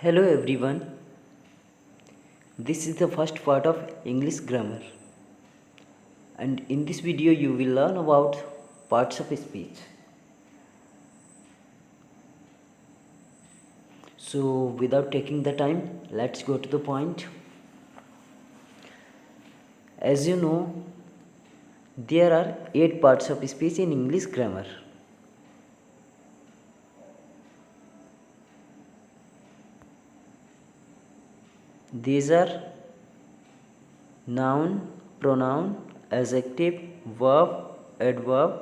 Hello everyone, this is the first part of English grammar, and in this video you will learn about parts of speech. So without taking the time, let's go to the point. As you know, there are 8 parts of speech in English grammar. These are noun, pronoun, adjective, verb, adverb,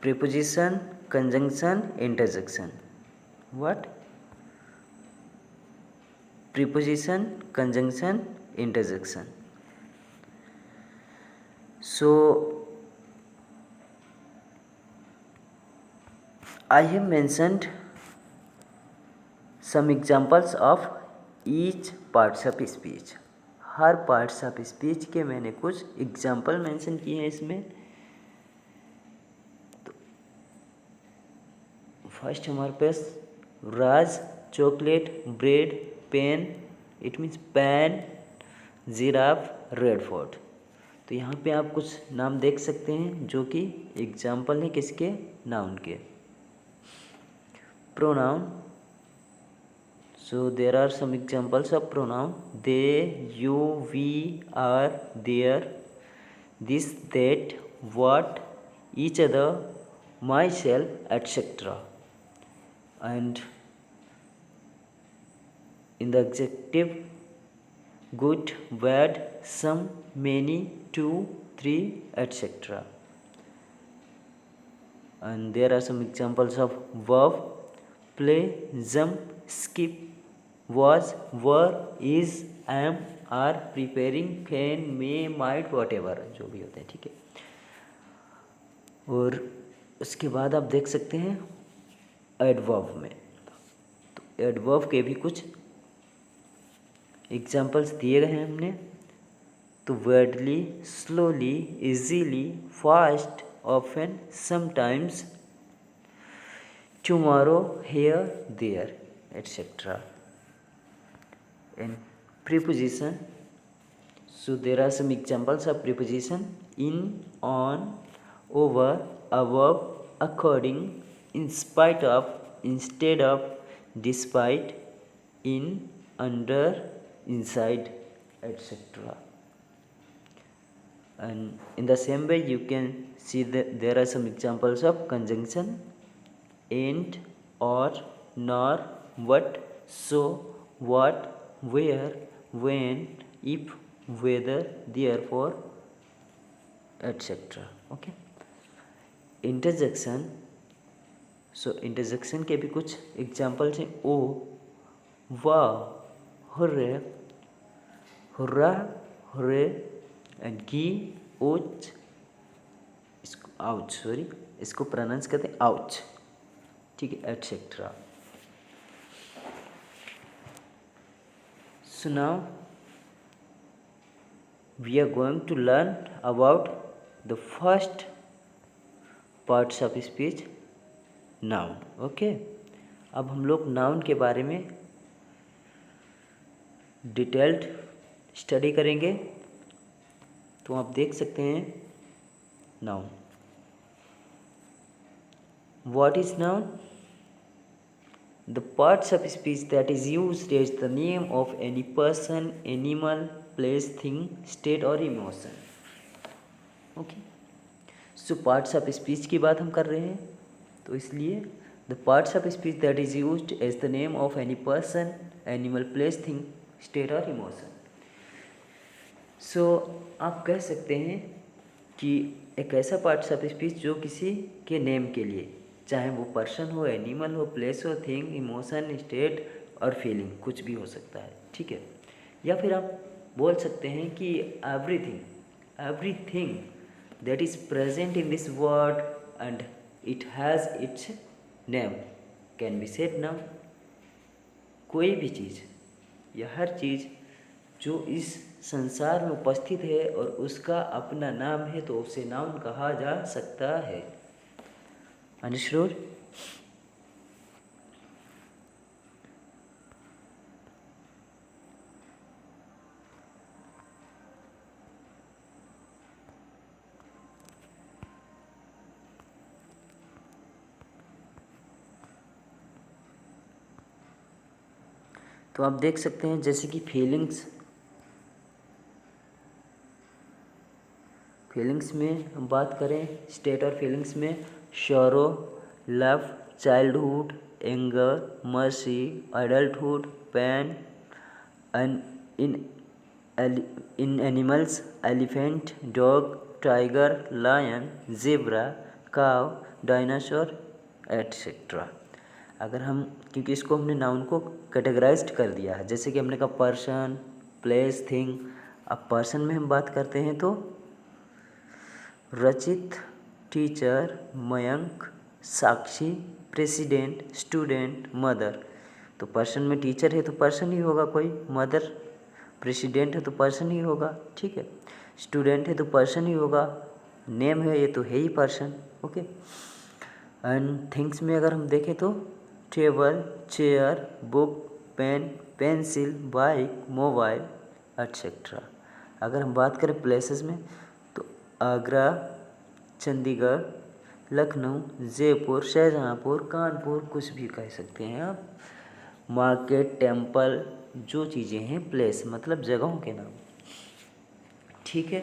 preposition, conjunction, interjection. What? Preposition, conjunction, interjection. So I have mentioned some examples of each parts of speech. Her parts of speech के मैंने कुछ example mention किए हैं इसमें. तो first हमारे पास Raj, chocolate, bread, pen, it means pen, giraffe, Red Fort. तो यहाँ पे आप कुछ नाम देख सकते हैं जो कि एग्जाम्पल है किसके, नाउन के. Pronoun, so there are some examples of pronoun: they, you, we, are, their, this, that, what, each other, myself, etc. And in the adjective, good, bad, some, many, two, three, etc. And there are some examples of verb: play, jump, skip, was, were, is, am, are, preparing, can, may, might, whatever जो भी होते हैं. ठीक है. और उसके बाद आप देख सकते हैं एडवर्ब में. तो एडवर्ब के भी कुछ एग्जाम्पल्स दिए गए हैं हमने. तो worldly, slowly, easily, fast, often, sometimes, tomorrow, here, there, etc. And preposition, so there are some examples of preposition: in, on, over, above, according, in spite of, instead of, despite, in, under, inside, etc. And in the same way you can see that there are some examples of conjunction: and, or, nor, what, so, what, where, when, if, whether, therefore, etc. Okay. Interjection, so interjection के भी कुछ examples हैं: oh, wow, hurray, hurrah, hurray, and gee, ouch, इसको ouch, sorry इसको pronounce करते हैं ouch. ठीक है, etcetera. So now we are going to learn about the first parts of speech, noun. Okay. अब हम लोग नाउन के बारे में डिटेल्ड स्टडी करेंगे. तो आप देख सकते हैं noun. What is noun? The parts of speech that is used as the name of any person, animal, place, thing, state or emotion. Okay. So parts of speech की बात हम कर रहे हैं, तो इसलिए the parts of speech that is used as the name of any person, animal, place, thing, state or emotion. So आप कह सकते हैं कि एक ऐसा पार्ट्स ऑफ स्पीच जो किसी के नेम के लिए, चाहे वो पर्सन हो, एनिमल हो, प्लेस हो, थिंग, इमोशन, स्टेट और फीलिंग, कुछ भी हो सकता है. ठीक है. या फिर आप बोल सकते हैं कि everything that is present in this word and it has its name can be said noun. कोई भी चीज़ या हर चीज़ जो इस संसार में उपस्थित है और उसका अपना नाम है, तो उसे नाउन कहा जा सकता है. अंडरस्टूड? तो आप देख सकते हैं जैसे कि फीलिंग्स में हम बात करें, स्टेट और फीलिंग्स में sorrow, love, childhood, anger, mercy, adulthood, pain, and in animals elephant, dog, tiger, lion, zebra, cow, dinosaur etcetera. अगर हम, क्योंकि इसको हमने नाउन को कैटेगराइज्ड कर दिया है, जैसे कि हमने कहा पर्सन, प्लेस, थिंग। अब पर्सन में हम बात करते हैं तो रचित, टीचर, मयंक, साक्षी, प्रेसिडेंट, स्टूडेंट, मदर। तो पर्सन में टीचर है तो पर्सन ही होगा कोई, मदर प्रेसिडेंट है तो पर्सन ही होगा, ठीक है। स्टूडेंट है तो पर्सन ही होगा, नेम है ये तो है ही पर्सन, ओके। एंड थिंग्स में अगर हम देखें तो table, chair, book, pen, pencil, bike, mobile etcetera. अगर हम बात करें प्लेसेस में तो आगरा, चंडीगढ़, लखनऊ, जयपुर, शाहजहाँपुर, कानपुर, कुछ भी कह सकते हैं आप। मार्केट, टेम्पल, जो चीज़ें हैं प्लेस मतलब जगहों के नाम, ठीक है।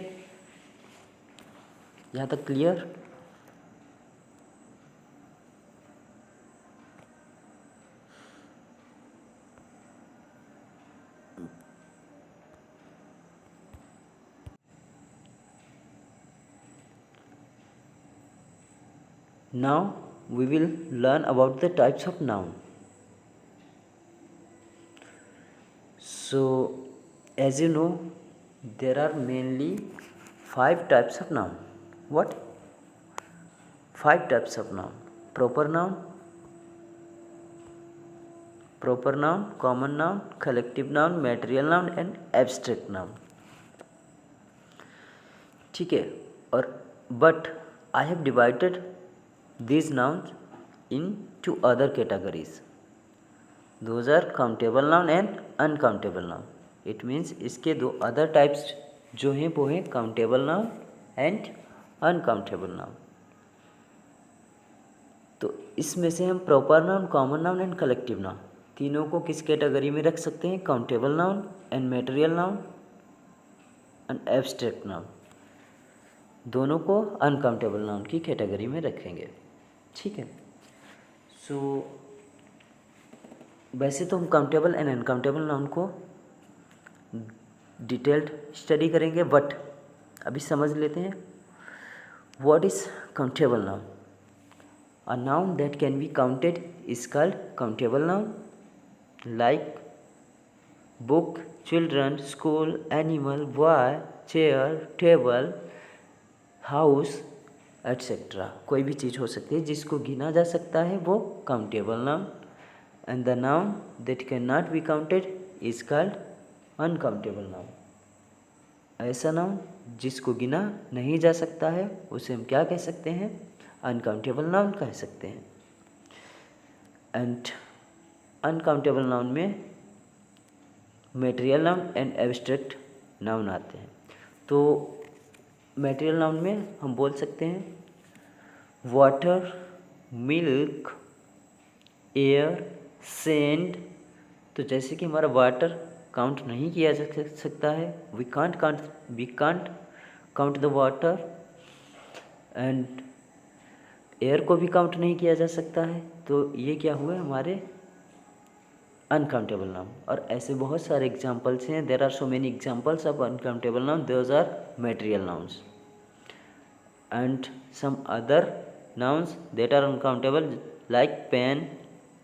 यहाँ तक clear? Now we will learn about the types of noun. So as you know, there are mainly 5 types of noun. What? 5 types of noun. Proper noun, common noun, collective noun, material noun and abstract noun. ठीक है। और but I have divided these nouns into other categories. Those are countable noun and uncountable noun. It means इसके दो other types जो हैं वो हैं countable noun and uncountable noun. तो इसमें से हम proper noun, common noun and collective noun तीनों को किस कैटेगरी में रख सकते हैं? Countable noun and material noun and abstract noun. दोनों को अनकाउंटेबल नाउन की कैटेगरी में रखेंगे, ठीक है। सो वैसे तो हम काउंटेबल एंड अनकाउंटेबल नाउन को डिटेल्ड स्टडी करेंगे, बट अभी समझ लेते हैं what is countable noun. A noun that can be counted is called countable noun, like book, children, school, animal, boy, chair, table, house, etc. कोई भी चीज़ हो सकती है जिसको गिना जा सकता है वो countable noun, and the noun that cannot be counted is called uncountable noun. ऐसा नाउन जिसको गिना नहीं जा सकता है उसे हम क्या कह सकते हैं? अनकाउंटेबल नाउन कह सकते हैं। एंड अनकाउंटेबल नाउन में material noun and abstract noun आते हैं। तो मटेरियल नाउन में हम बोल सकते हैं वाटर, मिल्क, एयर, सैंड। तो जैसे कि हमारा वाटर काउंट नहीं किया जा सकता है, we can't count the water, and air को भी काउंट नहीं किया जा सकता है, तो ये क्या हुए हमारे अनकाउंटेबल नाउन। और ऐसे बहुत सारे एग्जांपल्स हैं, there are so many examples of uncountable noun, those are material nouns. And some other nouns that are uncountable like pain,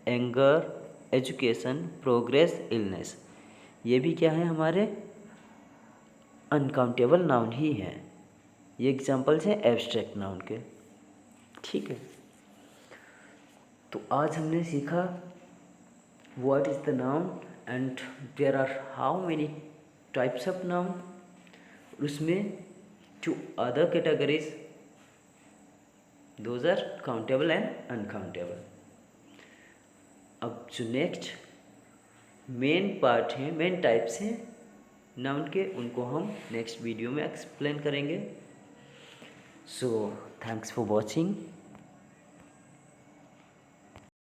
anger, education, progress, illness. ये भी क्या है हमारे अनकाउंटेबल नाउन ही हैं। ये एग्जांपल्स हैं एब्स्ट्रैक्ट नाउन के, ठीक है। तो आज हमने सीखा what is the noun and there are how many types of noun. उसमें two other categories, those are countable and uncountable. अब जो नेक्स्ट मेन पार्ट है, मेन टाइप्स हैं नाउन के, उनको हम नेक्स्ट वीडियो में एक्सप्लेन करेंगे। So thanks for watching.